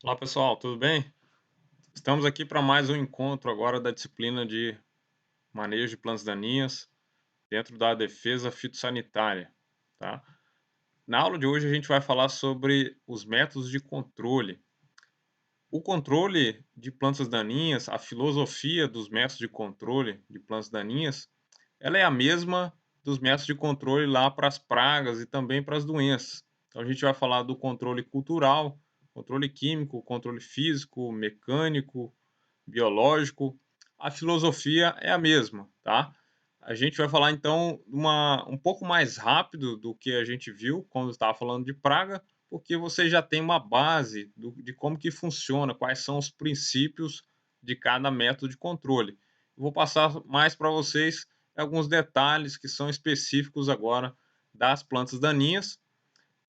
Olá pessoal, tudo bem? Estamos aqui para mais um encontro agora da disciplina de manejo de plantas daninhas dentro da defesa fitossanitária, tá? Na aula de hoje a gente vai falar sobre os métodos de controle. O controle de plantas daninhas, a filosofia dos métodos de controle de plantas daninhas, ela é a mesma dos métodos de controle lá para as pragas e também para as doenças. Então a gente vai falar do controle cultural, controle químico, controle físico, mecânico, biológico, a filosofia é a mesma, tá? A gente vai falar então um pouco mais rápido do que a gente viu quando estava falando de praga, porque você já tem uma base de como que funciona, quais são os princípios de cada método de controle. Eu vou passar mais para vocês alguns detalhes que são específicos agora das plantas daninhas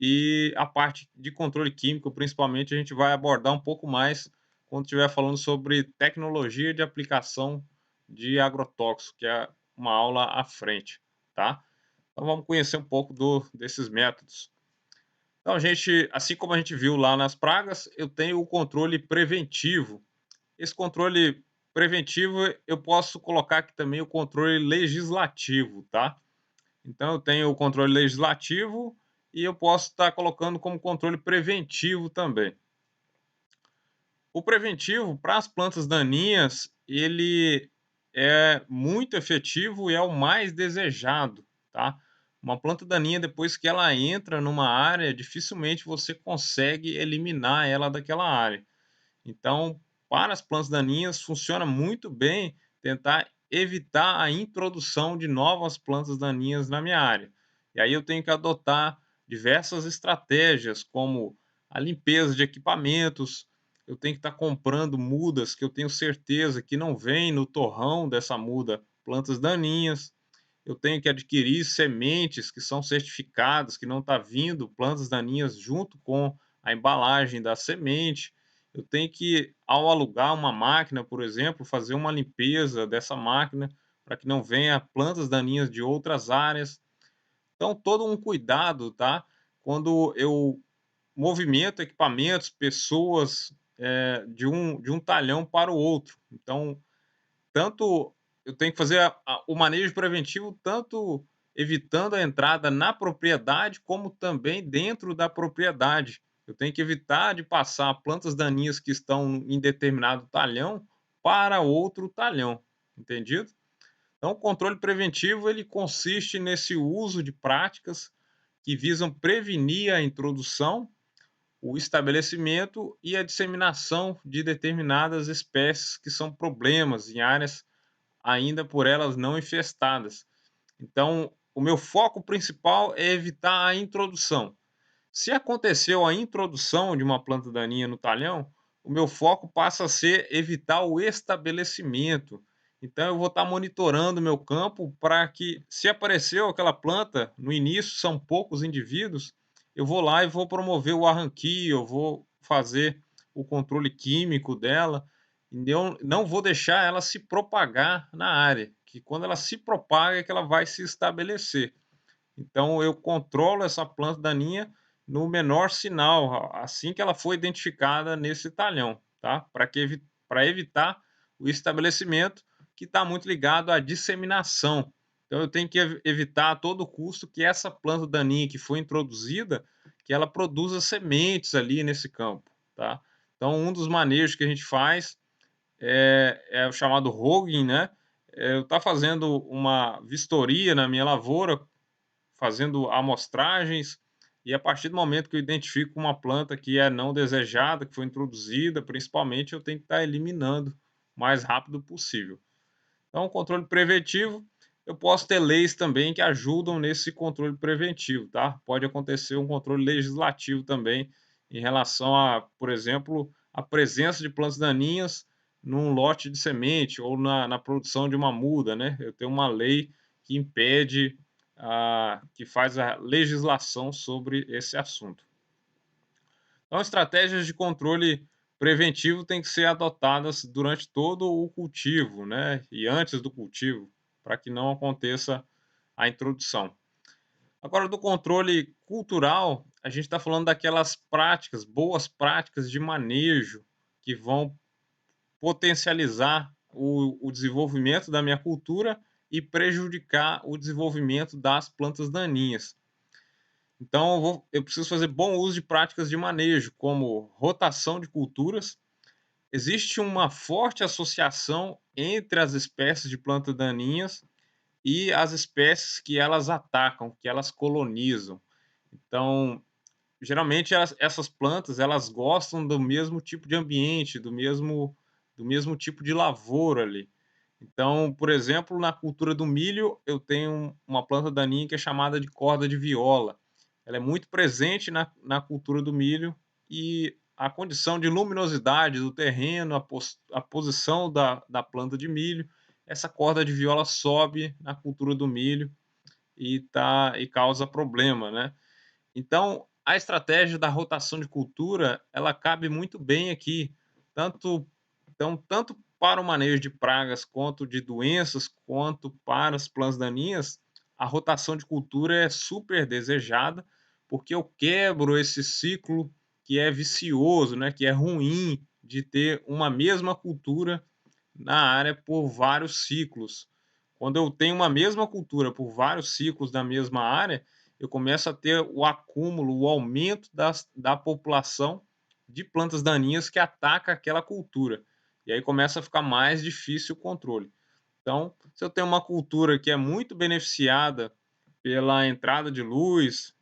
e a parte de controle químico, principalmente, a gente vai abordar um pouco mais quando estiver falando sobre tecnologia de aplicação de agrotóxico, que é uma aula à frente, tá? Então vamos conhecer um pouco desses métodos. Então, gente, assim como a gente viu lá nas pragas, eu tenho o controle preventivo. Esse controle preventivo, eu posso colocar aqui também o controle legislativo, tá? Então eu tenho o controle legislativo e eu posso estar colocando como controle preventivo também. O preventivo para as plantas daninhas, ele é muito efetivo e é o mais desejado, tá? Uma planta daninha, depois que ela entra numa área, dificilmente você consegue eliminar ela daquela área. Então, para as plantas daninhas, funciona muito bem tentar evitar a introdução de novas plantas daninhas na minha área. E aí eu tenho que adotar diversas estratégias, como a limpeza de equipamentos. Eu tenho que estar comprando mudas que eu tenho certeza que não vem no torrão dessa muda plantas daninhas. Eu tenho que adquirir sementes que são certificadas, que não está vindo plantas daninhas junto com a embalagem da semente. Eu tenho que, ao alugar uma máquina, por exemplo, fazer uma limpeza dessa máquina para que não venha plantas daninhas de outras áreas. Então, todo um cuidado, tá? Quando eu movimento equipamentos, pessoas, de um talhão para o outro. Então, tanto eu tenho que fazer o manejo preventivo, tanto evitando a entrada na propriedade, como também dentro da propriedade. Eu tenho que evitar de passar plantas daninhas que estão em determinado talhão para outro talhão, entendido? Então, o controle preventivo ele consiste nesse uso de práticas que visam prevenir a introdução, o estabelecimento e a disseminação de determinadas espécies que são problemas em áreas ainda por elas não infestadas. Então, o meu foco principal é evitar a introdução. Se aconteceu a introdução de uma planta daninha no talhão, o meu foco passa a ser evitar o estabelecimento. Então, eu vou estar monitorando o meu campo para que, se apareceu aquela planta, no início são poucos indivíduos, eu vou lá e vou promover o arranquio, eu vou fazer o controle químico dela, e eu não vou deixar ela se propagar na área, que quando ela se propaga é que ela vai se estabelecer. Então eu controlo essa planta daninha no menor sinal, assim que ela for identificada nesse talhão, tá? Para evitar o estabelecimento que está muito ligado à disseminação. Então eu tenho que evitar a todo custo que essa planta daninha que foi introduzida, que ela produza sementes ali nesse campo, tá? Então um dos manejos que a gente faz é o chamado hogging, né? Eu estar fazendo uma vistoria na minha lavoura, fazendo amostragens, e a partir do momento que eu identifico uma planta que é não desejada, que foi introduzida, principalmente, eu tenho que estar eliminando o mais rápido possível. Então, controle preventivo, eu posso ter leis também que ajudam nesse controle preventivo, tá? Pode acontecer um controle legislativo também em relação a, por exemplo, a presença de plantas daninhas num lote de semente ou na produção de uma muda, né? Eu tenho uma lei que impede, que faz a legislação sobre esse assunto. Então, estratégias de controle preventivo têm que ser adotadas durante todo o cultivo, né, e antes do cultivo, para que não aconteça a introdução. Agora, do controle cultural, a gente está falando daquelas práticas, boas práticas de manejo, que vão potencializar o desenvolvimento da minha cultura e prejudicar o desenvolvimento das plantas daninhas. Então, eu preciso fazer bom uso de práticas de manejo, como rotação de culturas. Existe uma forte associação entre as espécies de plantas daninhas e as espécies que elas atacam, que elas colonizam. Então, geralmente essas plantas elas gostam do mesmo tipo de ambiente, do mesmo tipo de lavoura ali. Então, por exemplo, na cultura do milho, eu tenho uma planta daninha que é chamada de corda de viola. Ela é muito presente na cultura do milho e a condição de luminosidade do terreno, a posição da planta de milho, essa corda de viola sobe na cultura do milho e causa problema, né? Então, a estratégia da rotação de cultura, ela cabe muito bem aqui, tanto tanto para o manejo de pragas, quanto de doenças, quanto para as plantas daninhas, a rotação de cultura é super desejada, porque eu quebro esse ciclo que é vicioso, né, que é ruim de ter uma mesma cultura na área por vários ciclos. Quando eu tenho uma mesma cultura por vários ciclos da mesma área, eu começo a ter o acúmulo, o aumento da população de plantas daninhas que ataca aquela cultura. E aí começa a ficar mais difícil o controle. Então, se eu tenho uma cultura que é muito beneficiada pela entrada de luz,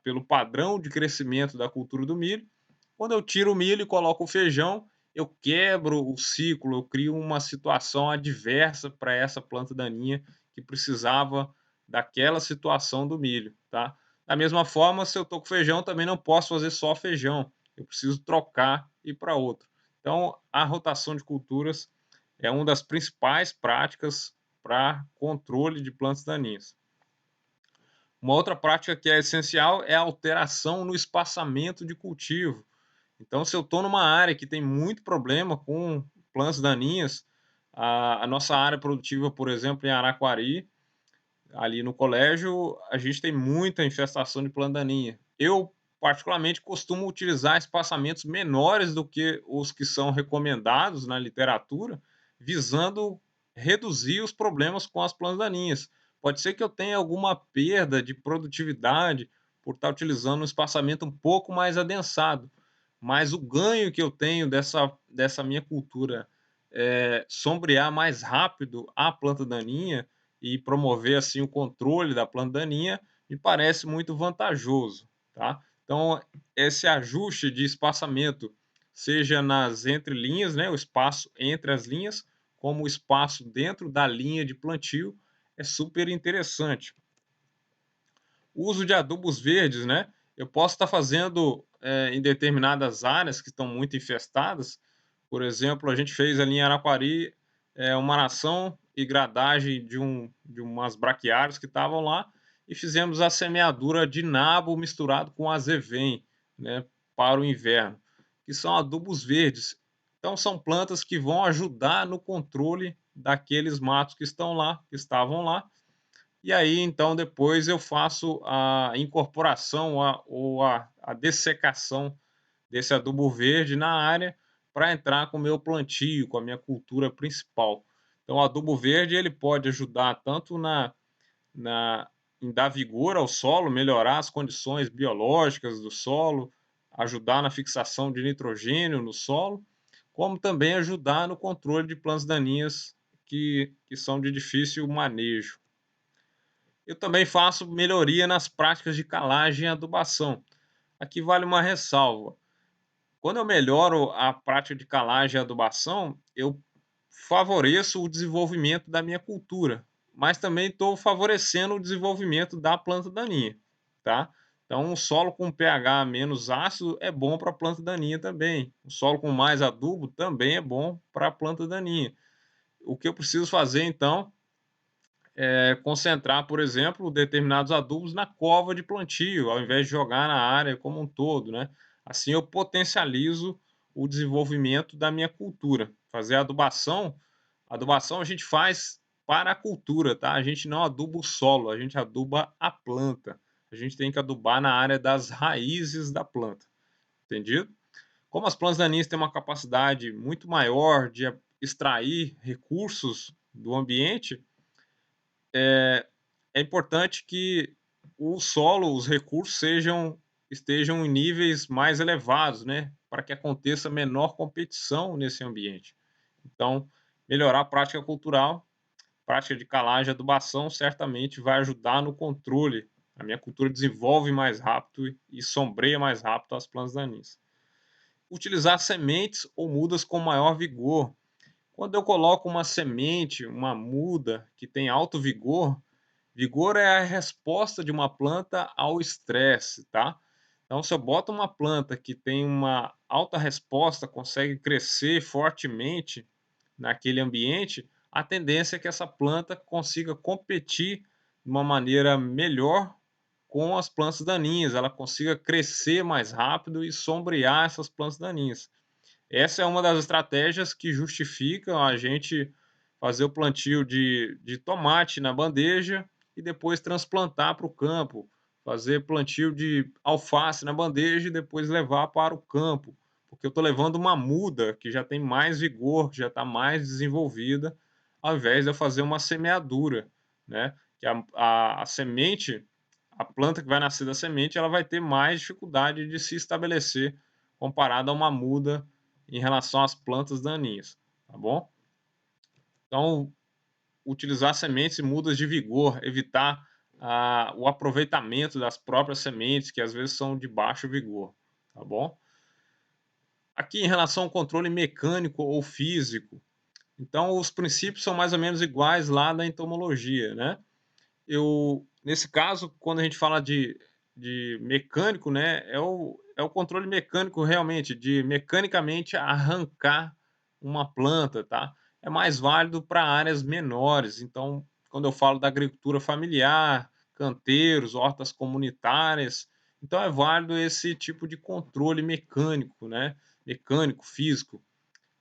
pelo padrão de crescimento da cultura do milho, quando eu tiro o milho e coloco o feijão, eu quebro o ciclo, eu crio uma situação adversa para essa planta daninha que precisava daquela situação do milho, tá? Da mesma forma, se eu estou com feijão, também não posso fazer só feijão, eu preciso trocar e ir para outro. Então, a rotação de culturas é uma das principais práticas para controle de plantas daninhas. Uma outra prática que é essencial é a alteração no espaçamento de cultivo. Então, se eu estou numa área que tem muito problema com plantas daninhas, a nossa área produtiva, por exemplo, em Araquari, ali no colégio, a gente tem muita infestação de planta daninha. Eu, particularmente, costumo utilizar espaçamentos menores do que os que são recomendados na literatura, visando reduzir os problemas com as plantas daninhas. Pode ser que eu tenha alguma perda de produtividade por estar utilizando um espaçamento um pouco mais adensado, mas o ganho que eu tenho dessa minha cultura sombrear mais rápido a planta daninha e promover assim o controle da planta daninha me parece muito vantajoso, tá? Então, esse ajuste de espaçamento, seja nas entrelinhas, né, o espaço entre as linhas, como o espaço dentro da linha de plantio, é super interessante. O uso de adubos verdes, né? Eu posso estar fazendo em determinadas áreas que estão muito infestadas. Por exemplo, a gente fez ali em Araquari uma aração e gradagem de umas braquiárias que estavam lá e fizemos a semeadura de nabo misturado com azevém, né, para o inverno, que são adubos verdes. Então são plantas que vão ajudar no controle daqueles matos que estão lá, que estavam lá, e aí, então, depois eu faço a incorporação ou a dessecação desse adubo verde na área para entrar com o meu plantio, com a minha cultura principal. Então, o adubo verde ele pode ajudar tanto na, em dar vigor ao solo, melhorar as condições biológicas do solo, ajudar na fixação de nitrogênio no solo, como também ajudar no controle de plantas daninhas que são de difícil manejo. Eu também faço melhoria nas práticas de calagem e adubação. Aqui vale uma ressalva. Quando eu melhoro a prática de calagem e adubação, eu favoreço o desenvolvimento da minha cultura, mas também estou favorecendo o desenvolvimento da planta daninha, tá? Então, um solo com pH menos ácido é bom para a planta daninha também. Um solo com mais adubo também é bom para a planta daninha. O que eu preciso fazer, então, concentrar, por exemplo, determinados adubos na cova de plantio, ao invés de jogar na área como um todo, né? Assim eu potencializo o desenvolvimento da minha cultura. Fazer adubação a gente faz para a cultura, tá? A gente não aduba o solo, a gente aduba a planta. a gente tem que adubar na área das raízes da planta, entendido? Como as plantas daninhas têm uma capacidade muito maior de extrair recursos do ambiente, é importante que o solo, os recursos estejam em níveis mais elevados, né, para que aconteça menor competição nesse ambiente. Então, melhorar a prática cultural, prática de calagem e adubação certamente vai ajudar no controle. A minha cultura desenvolve mais rápido e sombreia mais rápido as plantas daninhas. Utilizar sementes ou mudas com maior vigor. Quando eu coloco uma semente, uma muda que tem alto vigor, vigor é a resposta de uma planta ao estresse, tá? Então, se eu boto uma planta que tem uma alta resposta, consegue crescer fortemente naquele ambiente, a tendência é que essa planta consiga competir de uma maneira melhor com as plantas daninhas, ela consiga crescer mais rápido e sombrear essas plantas daninhas. Essa é uma das estratégias que justificam a gente fazer o plantio de tomate na bandeja e depois transplantar para o campo, fazer plantio de alface na bandeja e depois levar para o campo, porque eu estou levando uma muda que já tem mais vigor, que já está mais desenvolvida, ao invés de eu fazer uma semeadura, né? Que a semente, a planta que vai nascer da semente, ela vai ter mais dificuldade de se estabelecer comparado a uma muda em relação às plantas daninhas, tá bom? Então, utilizar sementes e mudas de vigor, evitar o aproveitamento das próprias sementes, que às vezes são de baixo vigor, tá bom? Aqui em relação ao controle mecânico ou físico, então os princípios são mais ou menos iguais lá da entomologia, né? Nesse caso, quando a gente fala de mecânico, né, é o controle mecânico realmente, de mecanicamente arrancar uma planta, tá? É mais válido para áreas menores. Então, quando eu falo da agricultura familiar, canteiros, hortas comunitárias, então é válido esse tipo de controle mecânico, né? Mecânico, físico.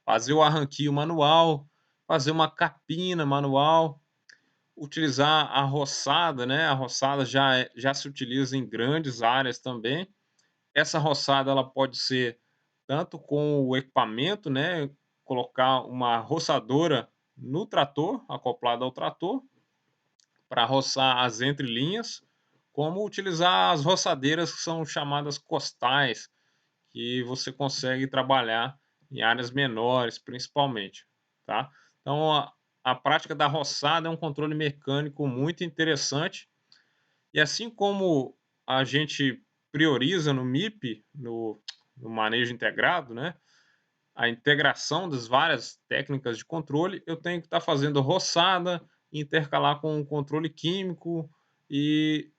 Fazer o arranquio manual, fazer uma capina manual, utilizar a roçada, né, a roçada já se utiliza em grandes áreas também. Essa roçada ela pode ser tanto com o equipamento, né, colocar uma roçadora no trator, acoplada ao trator, para roçar as entrelinhas, como utilizar as roçadeiras que são chamadas costais, que você consegue trabalhar em áreas menores, principalmente, tá? Então, a prática da roçada é um controle mecânico muito interessante. E assim como a gente prioriza no MIP, no manejo integrado, né? A integração das várias técnicas de controle, eu tenho que estar fazendo roçada, intercalar com o controle químico e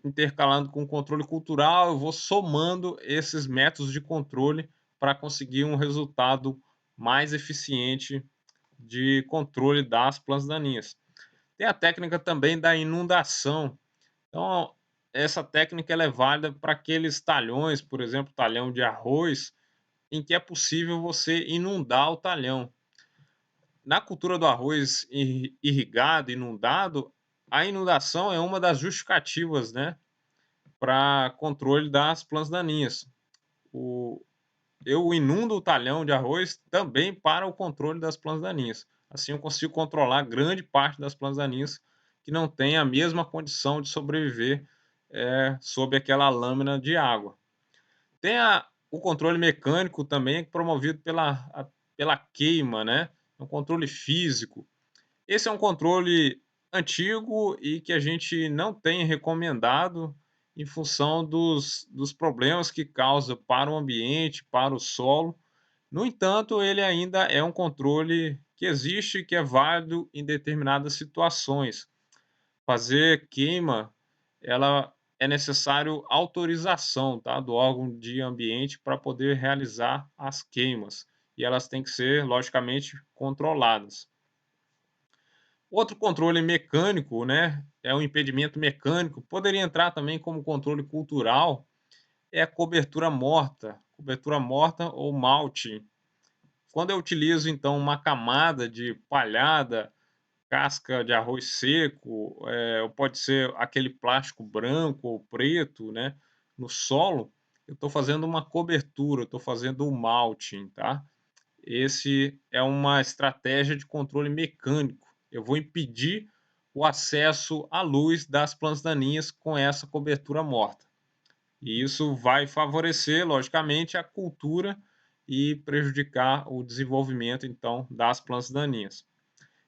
intercalando com o controle cultural, eu vou somando esses métodos de controle para conseguir um resultado mais eficiente de controle das plantas daninhas. Tem a técnica também da inundação. Então, essa técnica ela é válida para aqueles talhões, por exemplo, talhão de arroz, em que é possível você inundar o talhão. Na cultura do arroz irrigado, inundado, a inundação é uma das justificativas, né, para controle das plantas daninhas. O, eu inundo o talhão de arroz também para o controle das plantas daninhas. Assim eu consigo controlar grande parte das plantas daninhas que não têm a mesma condição de sobreviver sob aquela lâmina de água. Tem o controle mecânico também promovido pela queima, né? É um controle físico. Esse é um controle antigo e que a gente não tem recomendado em função dos problemas que causa para o ambiente, para o solo. No entanto, ele ainda é um controle que existe e que é válido em determinadas situações. Fazer queima, ela é necessário autorização, tá, do órgão de ambiente para poder realizar as queimas, e elas têm que ser logicamente controladas. Outro controle mecânico, né, é o impedimento mecânico, poderia entrar também como controle cultural, é a cobertura morta ou mulching. Quando eu utilizo então uma camada de palhada casca de arroz seco, ou pode ser aquele plástico branco ou preto, né, no solo, eu estou fazendo uma cobertura, eu estou fazendo o mulching, tá. Esse é uma estratégia de controle mecânico. Eu vou impedir o acesso à luz das plantas daninhas com essa cobertura morta. E isso vai favorecer, logicamente, a cultura e prejudicar o desenvolvimento, então, das plantas daninhas.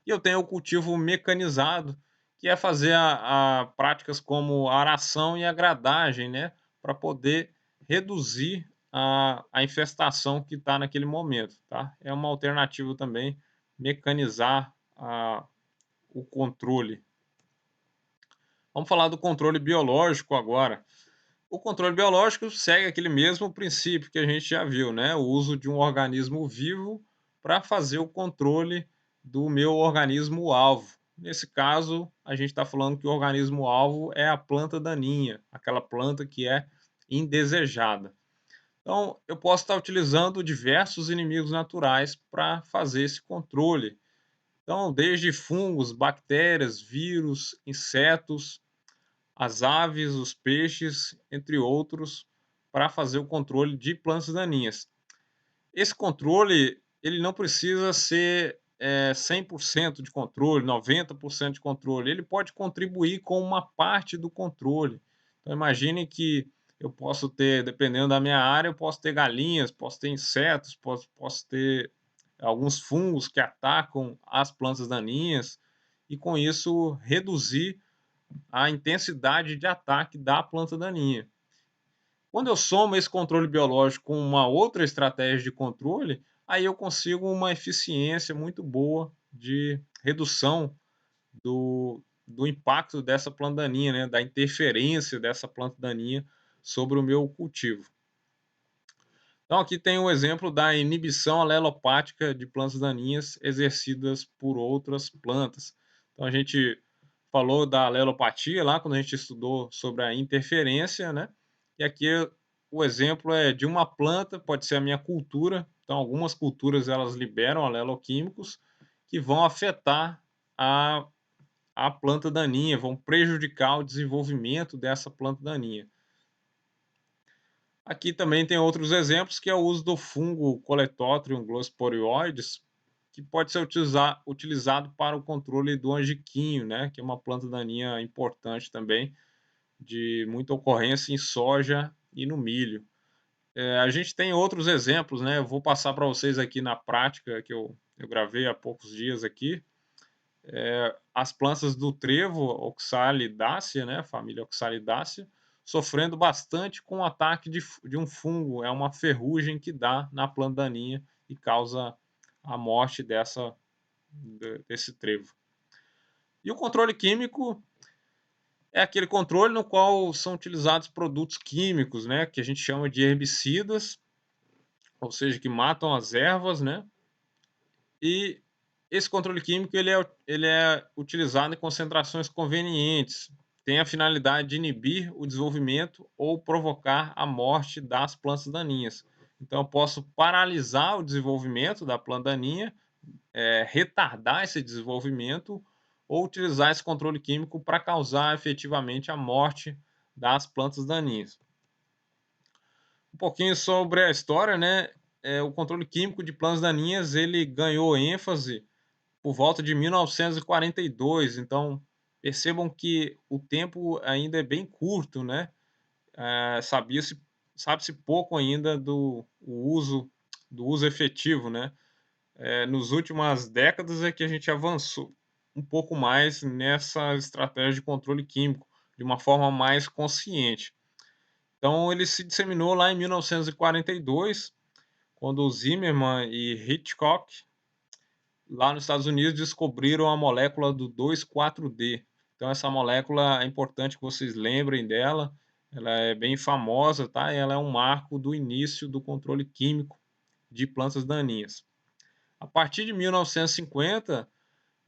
E eu tenho o cultivo mecanizado, que é fazer a práticas como a aração e a gradagem, né, para poder reduzir a infestação que está naquele momento, tá. É uma alternativa também, mecanizar o controle. Vamos falar do controle biológico agora. O controle biológico segue aquele mesmo princípio que a gente já viu, né, o uso de um organismo vivo para fazer o controle do meu organismo-alvo. Nesse caso, a gente está falando que o organismo-alvo é a planta daninha, aquela planta que é indesejada. Então, eu posso estar utilizando diversos inimigos naturais para fazer esse controle. Então, desde fungos, bactérias, vírus, insetos, as aves, os peixes, entre outros, para fazer o controle de plantas daninhas. Esse controle, ele não precisa ser 100% de controle, 90% de controle, ele pode contribuir com uma parte do controle. Então imagine que eu posso ter, dependendo da minha área, eu posso ter galinhas, posso ter insetos, posso ter alguns fungos que atacam as plantas daninhas, e com isso reduzir a intensidade de ataque da planta daninha. Quando eu somo esse controle biológico com uma outra estratégia de controle, aí eu consigo uma eficiência muito boa de redução do impacto dessa planta daninha, né, da interferência dessa planta daninha sobre o meu cultivo. Então aqui tem um exemplo da inibição alelopática de plantas daninhas exercidas por outras plantas. Então a gente falou da alelopatia lá quando a gente estudou sobre a interferência, né? E aqui o exemplo é de uma planta, pode ser a minha cultura. Então algumas culturas elas liberam aleloquímicos que vão afetar a, a planta daninha, vão prejudicar o desenvolvimento dessa planta daninha. Aqui também tem outros exemplos, que é o uso do fungo Coledotrium glossporioides, que pode ser utilizado para o controle do angiquinho, né, que é uma planta daninha importante também, de muita ocorrência em soja e no milho. A gente tem outros exemplos, né, eu vou passar para vocês aqui na prática, que eu gravei há poucos dias aqui. As plantas do trevo, Oxalidácea, né, família Oxalidácea, sofrendo bastante com o ataque de um fungo, é uma ferrugem que dá na planta daninha e causa a morte desse trevo. E o controle químico é aquele controle no qual são utilizados produtos químicos, né, que a gente chama de herbicidas, ou seja, que matam as ervas, né, e esse controle químico ele é utilizado em concentrações convenientes, tem a finalidade de inibir o desenvolvimento ou provocar a morte das plantas daninhas. Então eu posso paralisar o desenvolvimento da planta daninha, retardar esse desenvolvimento ou utilizar esse controle químico para causar efetivamente a morte das plantas daninhas. Um pouquinho sobre a história, né? O controle químico de plantas daninhas ele ganhou ênfase por volta de 1942, então percebam que o tempo ainda é bem curto, né? Sabe-se pouco ainda do uso efetivo, né? Nos últimas décadas é que a gente avançou um pouco mais nessa estratégia de controle químico, de uma forma mais consciente. Então ele se disseminou lá em 1942, quando o Zimmermann e Hitchcock lá nos Estados Unidos descobriram a molécula do 2,4-D. Então essa molécula é importante que vocês lembrem dela, ela é bem famosa, tá? E ela é um marco do início do controle químico de plantas daninhas. A partir de 1950,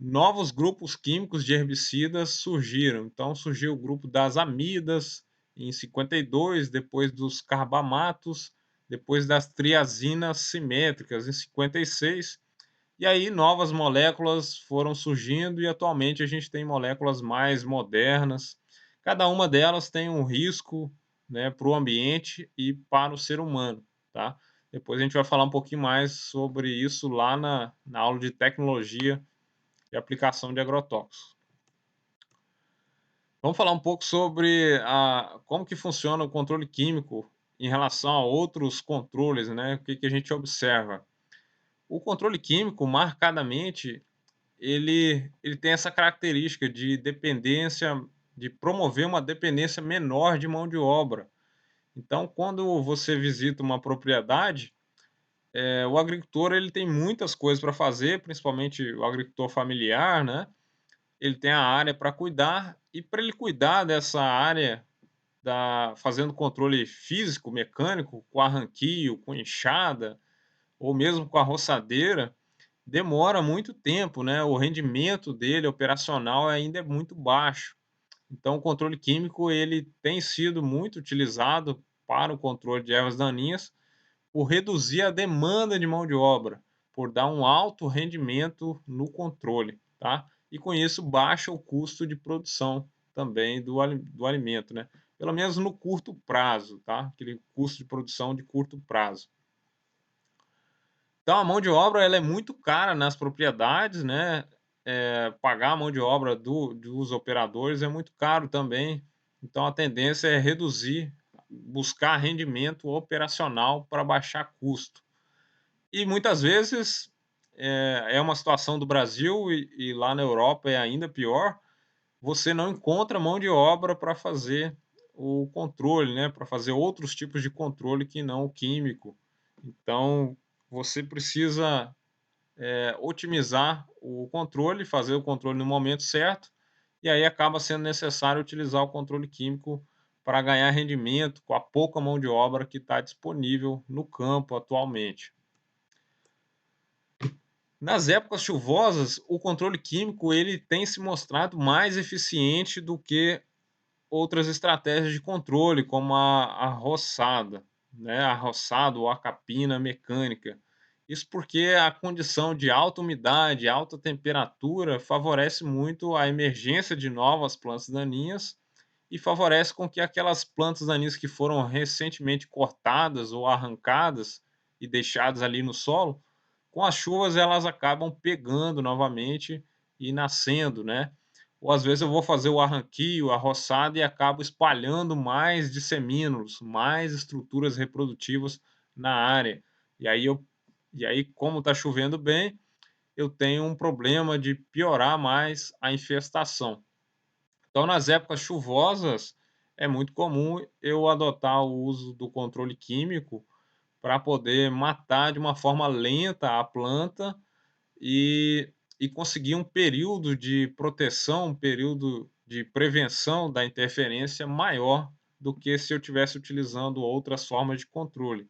novos grupos químicos de herbicidas surgiram. Então surgiu o grupo das amidas em 52, depois dos carbamatos, depois das triazinas simétricas em 56 E aí novas moléculas foram surgindo e atualmente a gente tem moléculas mais modernas. Cada uma delas tem um risco, né, para o ambiente e para o ser humano, tá? Depois a gente vai falar um pouquinho mais sobre isso lá na aula de tecnologia e aplicação de agrotóxicos. Vamos falar um pouco sobre como que funciona o controle químico em relação a outros controles, né? O que que a gente observa? O controle químico, marcadamente, ele tem essa característica de dependência, de promover uma dependência menor de mão de obra. Então, quando você visita uma propriedade, o agricultor ele tem muitas coisas para fazer, principalmente o agricultor familiar, né? Ele tem a área para cuidar e para ele cuidar dessa área fazendo controle físico, mecânico, com arranquio, com enxada ou mesmo com a roçadeira, demora muito tempo, né? O rendimento dele operacional ainda é muito baixo. Então, o controle químico ele tem sido muito utilizado para o controle de ervas daninhas por reduzir a demanda de mão de obra, por dar um alto rendimento no controle, tá? E com isso baixa o custo de produção também do alimento, né? Pelo menos no curto prazo, tá? Aquele custo de produção de curto prazo. Então a mão de obra ela é muito cara nas propriedades, né? Pagar a mão de obra dos operadores é muito caro também. Então a tendência é reduzir, buscar rendimento operacional para baixar custo. E muitas vezes é uma situação do Brasil e lá na Europa é ainda pior. Você não encontra mão de obra para fazer o controle, né? Para fazer outros tipos de controle que não o químico. Então você precisa otimizar o controle, fazer o controle no momento certo, e aí acaba sendo necessário utilizar o controle químico para ganhar rendimento com a pouca mão de obra que está disponível no campo atualmente. Nas épocas chuvosas, o controle químico ele tem se mostrado mais eficiente do que outras estratégias de controle, como a roçada, né? A roçada ou a capina mecânica. Isso porque a condição de alta umidade, alta temperatura favorece muito a emergência de novas plantas daninhas e favorece com que aquelas plantas daninhas que foram recentemente cortadas ou arrancadas e deixadas ali no solo, com as chuvas elas acabam pegando novamente e nascendo, né? Ou às vezes eu vou fazer o arranquio, a roçada e acabo espalhando mais disseminos, mais estruturas reprodutivas na área. E aí como está chovendo bem, eu tenho um problema de piorar mais a infestação. Então, nas épocas chuvosas, é muito comum eu adotar o uso do controle químico para poder matar de uma forma lenta a planta e, e conseguir um período de proteção, um período de prevenção da interferência maior do que se eu tivesse utilizando outras formas de controle.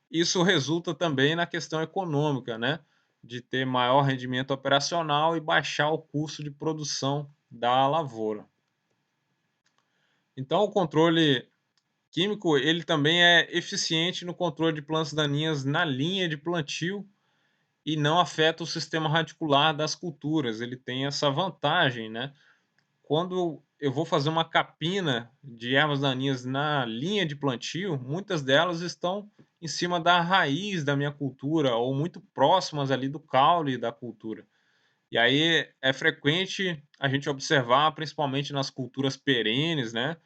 Isso resulta também na questão econômica, né? De ter maior rendimento operacional e baixar o custo de produção da lavoura. Então, o controle químico ele também é eficiente no controle de plantas daninhas na linha de plantio e não afeta o sistema radicular das culturas. Ele tem essa vantagem, né? Quando eu vou fazer uma capina de ervas daninhas na linha de plantio, muitas delas estão em cima da raiz da minha cultura ou muito próximas ali do caule da cultura. E aí é frequente a gente observar, principalmente nas culturas perenes, né?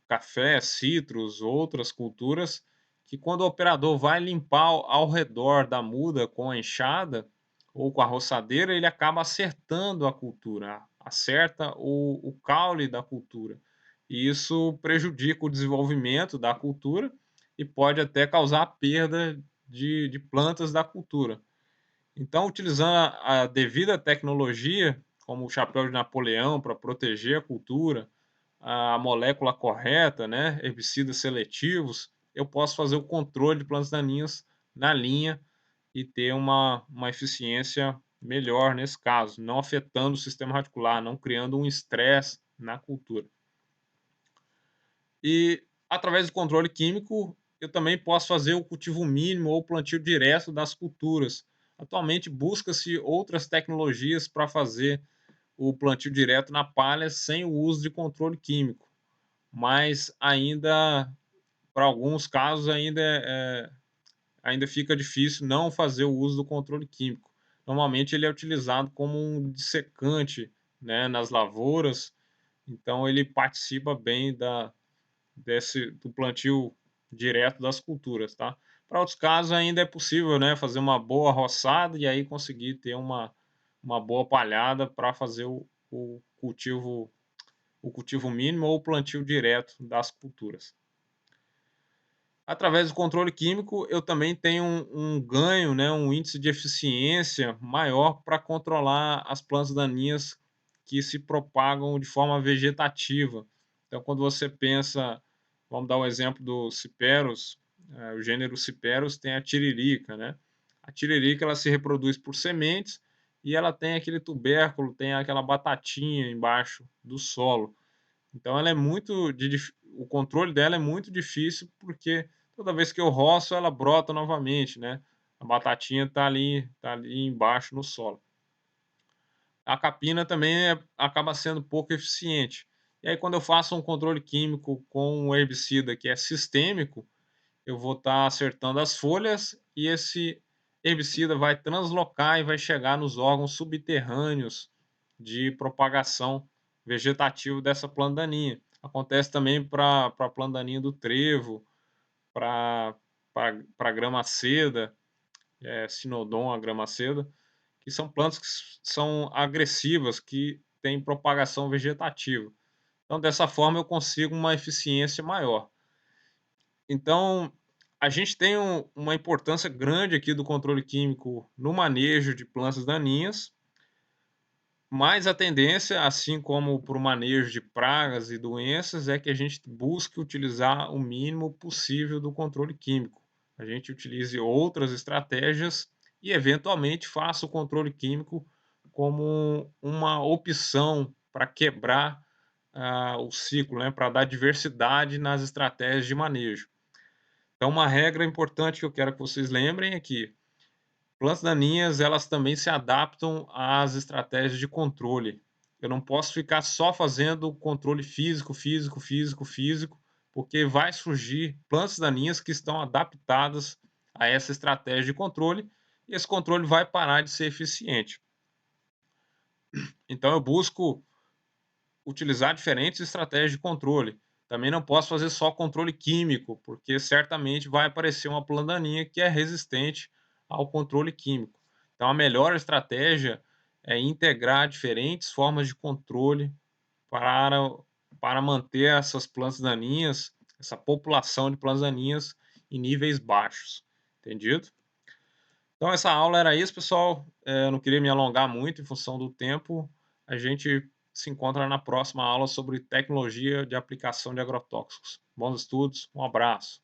Café, citros, outras culturas, que quando o operador vai limpar ao redor da muda com a enxada ou com a roçadeira, ele acaba acertando a cultura, acerta o caule da cultura. E isso prejudica o desenvolvimento da cultura e pode até causar perda de plantas da cultura. Então, utilizando a devida tecnologia, como o chapéu de Napoleão para proteger a cultura, a molécula correta, né, herbicidas seletivos, eu posso fazer o controle de plantas daninhas na linha e ter uma eficiência melhor nesse caso, não afetando o sistema radicular, não criando um estresse na cultura. E através do controle químico, eu também posso fazer o cultivo mínimo ou o plantio direto das culturas, Atualmente busca-se outras tecnologias para fazer o plantio direto na palha sem o uso de controle químico, mas ainda, para alguns casos, ainda fica difícil não fazer o uso do controle químico. Normalmente ele é utilizado como um dissecante, né, nas lavouras, então ele participa bem do plantio direto das culturas, tá? Para outros casos ainda é possível, né, fazer uma boa roçada e aí conseguir ter uma boa palhada para fazer o cultivo mínimo ou o plantio direto das culturas. Através do controle químico, eu também tenho um ganho, né, um índice de eficiência maior para controlar as plantas daninhas que se propagam de forma vegetativa. Então, quando você pensa, vamos dar o exemplo do Ciperus, o gênero Ciperus tem a tiririca, né? A tiririca ela se reproduz por sementes e ela tem aquele tubérculo, tem aquela batatinha embaixo do solo. Então ela é muito o controle dela é muito difícil, porque toda vez que eu roço, ela brota novamente, né. A batatinha tá ali embaixo no solo. A capina também acaba sendo pouco eficiente. E aí quando eu faço um controle químico com um herbicida que é sistêmico, eu vou estar acertando as folhas e esse herbicida vai translocar e vai chegar nos órgãos subterrâneos de propagação vegetativa dessa planta daninha. Acontece também para a planta daninha do trevo, para a grama seda, Sinodon, a grama seda, que são plantas que são agressivas, que têm propagação vegetativa. Então, dessa forma, eu consigo uma eficiência maior. Então, a gente tem uma importância grande aqui do controle químico no manejo de plantas daninhas, mas a tendência, assim como para o manejo de pragas e doenças, é que a gente busque utilizar o mínimo possível do controle químico. A gente utilize outras estratégias e, eventualmente, faça o controle químico como uma opção para quebrar o ciclo, né, para dar diversidade nas estratégias de manejo. Então, uma regra importante que eu quero que vocês lembrem é que plantas daninhas, elas também se adaptam às estratégias de controle. Eu não posso ficar só fazendo controle físico, físico, físico, físico, porque vai surgir plantas daninhas que estão adaptadas a essa estratégia de controle e esse controle vai parar de ser eficiente. Então eu busco utilizar diferentes estratégias de controle. Também não posso fazer só controle químico, porque certamente vai aparecer uma planta daninha que é resistente ao controle químico. Então, a melhor estratégia é integrar diferentes formas de controle para, para manter essas plantas daninhas, essa população de plantas daninhas em níveis baixos. Entendido? Então, essa aula era isso, pessoal. Eu não queria me alongar muito em função do tempo. A gente se encontra na próxima aula sobre tecnologia de aplicação de agrotóxicos. Bons estudos, um abraço.